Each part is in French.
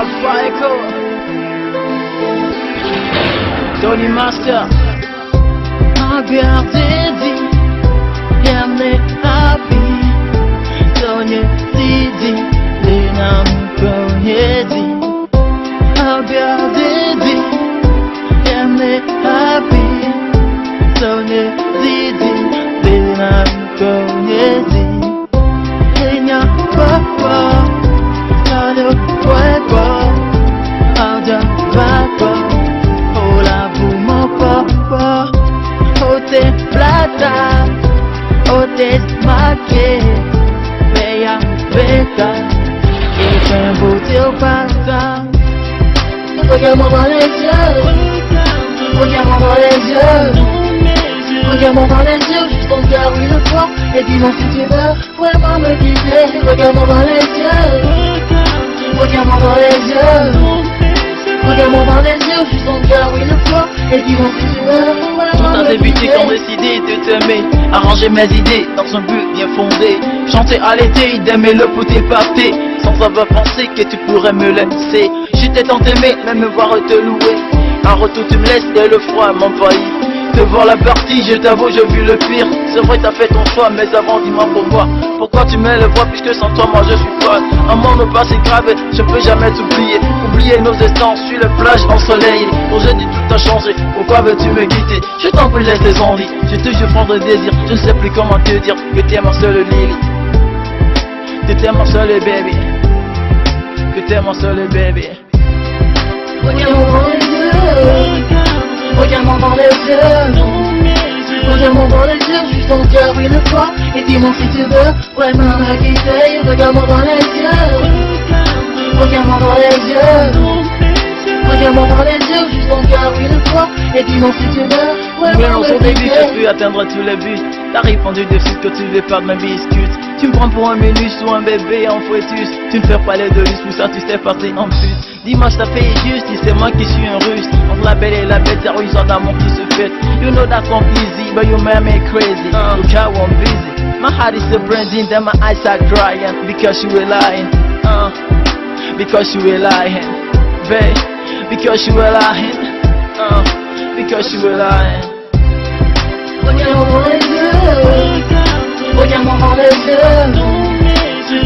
Alpha Echo, Tony Master, Aberdeen, Yamne Happy, Tony Didi, Lena Mukonyedi, Aberdeen, Yamne Happy, Tony Didi, Lena Mukonyedi, Lena Papa, Tano Pueblo, Alja Papa, Hola Bumo Papa, Hote Plata, Hote Smake, Bella Beta, et un beau tir patin. Regarde-moi dans les yeux, regarde-moi dans les yeux, regarde-moi dans les yeux, juste ton cœur une fois, et dis-moi si tu veux vraiment me quitter. Regarde-moi dans les yeux, regarde-moi dans les yeux, regarde-moi dans les yeux, juste ton cœur une fois, et dis-moi si tu veux vraiment Tout a me débuté quitter. quand décidé de t'aimer, arranger mes idées dans un but bien fondé, chanter à l'été, d'aimer le pouté pâté, sans avoir pensé que tu pourrais me laisser. J'étais tant aimé, même me voir te louer. En retour tu me laisses et le froid m'envahit. Te voir la partie, je t'avoue, j'ai vu le pire. C'est vrai t'as fait ton choix, mais avant dis-moi pourquoi tu me le vois, puisque sans toi moi je suis folle. Un monde passé grave, je peux jamais t'oublier. Oublier nos instants sur la plage ensoleillée. Aujourd'hui tout a changé, pourquoi veux-tu me quitter? Je t'en prie laisse tes envies, j'ai toujours fort de désir. Je ne sais plus comment te dire que t'es mon seul Lily, que t'es mon seul baby, que t'es mon seul baby. Regarde-moi dans les yeux, regarde-moi dans les yeux, regarde-moi dans les yeux, juste ton cœur une fois, et dis-moi si tu veux vraiment me quitter. Regarde-moi dans les yeux, regarde-moi dans les yeux, regarde-moi dans les yeux, juste ton cœur une fois, et dis-moi si tu veux Mais vraiment en son me début, quitter. j'ai pu atteindre tous les buts. T'as répondu de suite que tu veux pas de mes biscuits. Tu me prends pour un ménus ou un bébé en fœtus. Tu me fais parler de luxe, pour ça tu sais parti en plus. Dis-moi, je t'ai fait juste, si c'est moi qui suis un russe. Entre la belle et la bête, y'a une histoire d'amour qui se fait. You know that's not easy, but you make me crazy. Look how I'm busy. My heart is so branding, then my eyes are crying. Because you were lying, because you were lying, babe. Because you were lying, because you were lying. Regarde-moi dans les yeux, regarde-moi dans les yeux,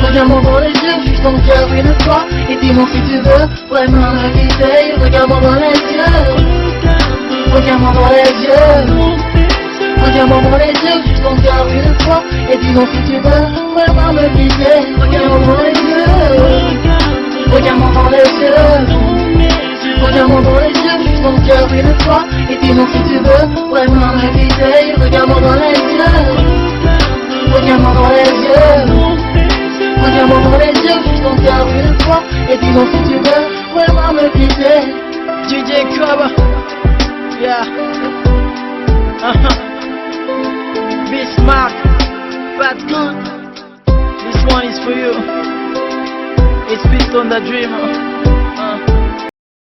regarde-moi dans les yeux, juste ton cœur une fois, et dis-moi si tu veux vraiment me quitter. Regarde-moi dans les yeux, regarde-moi dans les yeux, regarde-moi dans les yeux, juste ton cœur une fois, et dis-moi si tu veux vraiment me quitter. Regarde-moi dans les yeux, regarde-moi dans les yeux, regarde-moi dans les yeux, juste ton cœur une fois, et dis-moi si tu veux vraiment me quitter. Regarde-moi dans les yeux, regarde-moi dans les yeux, regarde-moi dans les yeux, juste ton cœur une fois, et dis-moi si tu veux vraiment me quitter. DJ Coba, yeah, Bismarck, Bad Good, this one is for you. It's Piston the Dreamer.